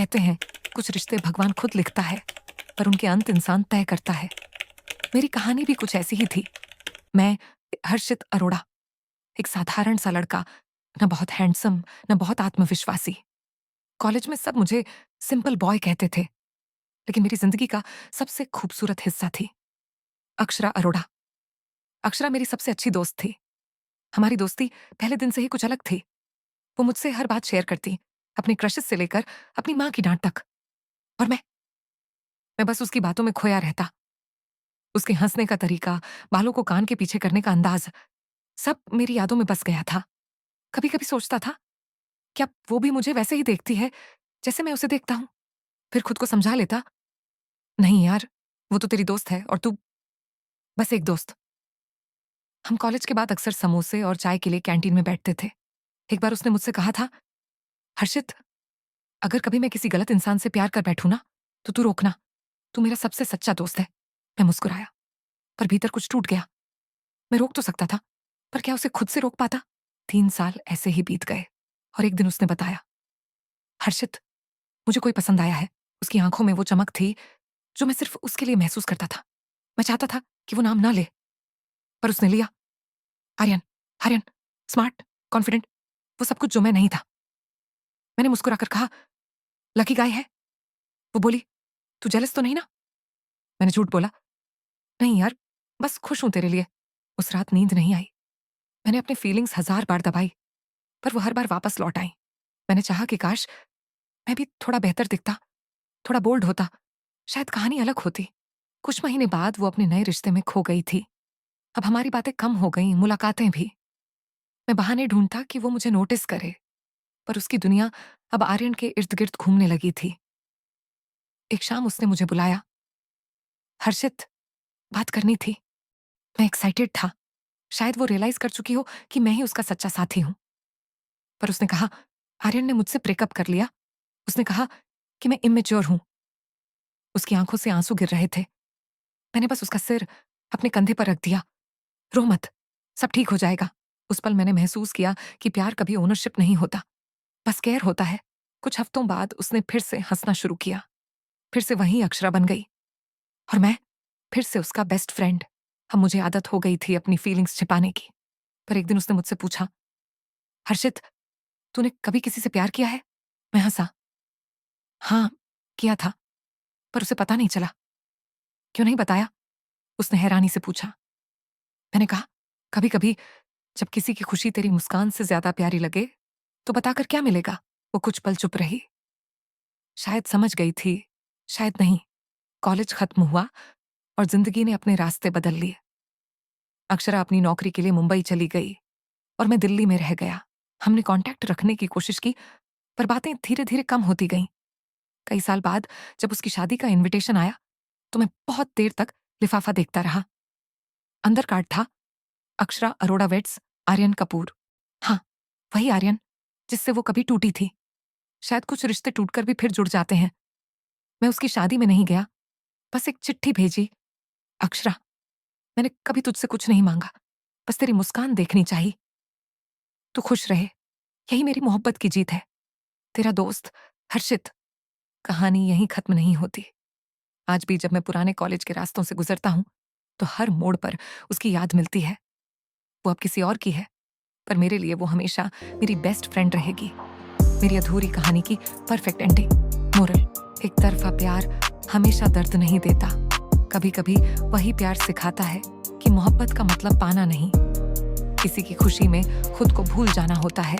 कहते हैं कुछ रिश्ते भगवान खुद लिखता है, पर उनके अंत इंसान तय करता है। मेरी कहानी भी कुछ ऐसी ही थी। मैं हर्षित अरोड़ा, एक साधारण सा लड़का, न बहुत हैंडसम, न बहुत आत्मविश्वासी। कॉलेज में सब मुझे सिंपल बॉय कहते थे, लेकिन मेरी जिंदगी का सबसे खूबसूरत हिस्सा थी अक्षरा अरोड़ा। अक्षरा मेरी सबसे अच्छी दोस्त थी। हमारी दोस्ती पहले दिन से ही कुछ अलग थी। वो मुझसे हर बात शेयर करती, अपने क्रशेस से लेकर अपनी माँ की डांट तक। और मैं बस उसकी बातों में खोया रहता। उसके हंसने का तरीका, बालों को कान के पीछे करने का अंदाज, सब मेरी यादों में बस गया था। कभी कभी सोचता था, क्या वो भी मुझे वैसे ही देखती है जैसे मैं उसे देखता हूं? फिर खुद को समझा लेता, नहीं यार, वो तो तेरी दोस्त है और तू बस एक दोस्त। हम कॉलेज के बाद अक्सर समोसे और चाय के लिए कैंटीन में बैठते थे। एक बार उसने मुझसे कहा था, हर्षित, अगर कभी मैं किसी गलत इंसान से प्यार कर बैठूं ना, तो तू रोकना, तू मेरा सबसे सच्चा दोस्त है। मैं मुस्कुराया, पर भीतर कुछ टूट गया। मैं रोक तो सकता था, पर क्या उसे खुद से रोक पाता? 3 साल ऐसे ही बीत गए और एक दिन उसने बताया, हर्षित, मुझे कोई पसंद आया है। उसकी आंखों में वो चमक थी जो मैं सिर्फ उसके लिए महसूस करता था। मैं चाहता था कि वो नाम ना ले, पर उसने लिया। आर्यन। आर्यन, स्मार्ट, कॉन्फिडेंट, वो सब कुछ जो मैं नहीं था। मैंने मुस्कुराकर कहा, लकी गाय है। वो बोली, तू जेलस तो नहीं ना? मैंने झूठ बोला, नहीं यार, बस खुश हूं तेरे लिए। उस रात नींद नहीं आई। मैंने अपने फीलिंग्स 1000 बार दबाई, पर वो हर बार वापस लौट आई। मैंने चाहा कि काश मैं भी थोड़ा बेहतर दिखता, थोड़ा बोल्ड होता, शायद कहानी अलग होती। कुछ महीने बाद वो अपने नए रिश्ते में खो गई थी। अब हमारी बातें कम हो गईं, मुलाकातें भी। मैं बहाने ढूंढता कि वो मुझे नोटिस करे, पर उसकी दुनिया अब आर्यन के इर्द गिर्द घूमने लगी थी। एक शाम उसने मुझे बुलाया, हर्षित, बात करनी थी। मैं एक्साइटेड था। शायद वो रियलाइज कर चुकी हो कि मैं ही उसका सच्चा साथी हूं। पर उसने कहा, आर्यन ने मुझसे ब्रेकअप कर लिया। उसने कहा कि मैं इमेच्योर हूं। उसकी आंखों से आंसू गिर रहे थे। मैंने बस उसका सिर अपने कंधे पर रख दिया। रो मत, सब ठीक हो जाएगा। उस पल मैंने महसूस किया कि प्यार कभी ओनरशिप नहीं होता, बस केयर होता है। कुछ हफ्तों बाद उसने फिर से हंसना शुरू किया। फिर से वही अक्षरा बन गई और मैं फिर से उसका बेस्ट फ्रेंड। अब मुझे आदत हो गई थी अपनी फीलिंग्स छिपाने की। पर एक दिन उसने मुझसे पूछा, हर्षित, तूने कभी किसी से प्यार किया है? मैं हंसा, हाँ, किया था, पर उसे पता नहीं चला। क्यों नहीं बताया? उसने हैरानी से पूछा। मैंने कहा, कभी कभी जब किसी की खुशी तेरी मुस्कान से ज्यादा प्यारी लगे, तो बताकर क्या मिलेगा? वो कुछ पल चुप रही। शायद समझ गई थी, शायद नहीं। कॉलेज खत्म हुआ और जिंदगी ने अपने रास्ते बदल लिए। अक्षरा अपनी नौकरी के लिए मुंबई चली गई और मैं दिल्ली में रह गया। हमने कांटेक्ट रखने की कोशिश की, पर बातें धीरे धीरे कम होती गईं। कई साल बाद जब उसकी शादी का इनविटेशन आया, तो मैं बहुत देर तक लिफाफा देखता रहा। अंदर कार्ड था, अक्षरा अरोड़ा वेड्स आर्यन कपूर। हाँ, वही आर्यन जिससे वो कभी टूटी थी। शायद कुछ रिश्ते टूटकर भी फिर जुड़ जाते हैं। मैं उसकी शादी में नहीं गया, बस एक चिट्ठी भेजी, अक्षरा, मैंने कभी तुझसे कुछ नहीं मांगा, बस तेरी मुस्कान देखनी चाहिए। तू खुश रहे, यही मेरी मोहब्बत की जीत है। तेरा दोस्त हर्षित। कहानी यहीं खत्म नहीं होती। आज भी जब मैं पुराने कॉलेज के रास्तों से गुजरता हूं, तो हर मोड़ पर उसकी याद मिलती है। वो अब किसी और की है, पर मेरे लिए वो हमेशा मेरी बेस्ट फ्रेंड रहेगी। मेरी अधूरी कहानी की परफेक्ट एंडिंग। मोरल, एक तरफा प्यार हमेशा दर्द नहीं देता। कभी कभी वही प्यार सिखाता है कि मोहब्बत का मतलब पाना नहीं, किसी की खुशी में खुद को भूल जाना होता है।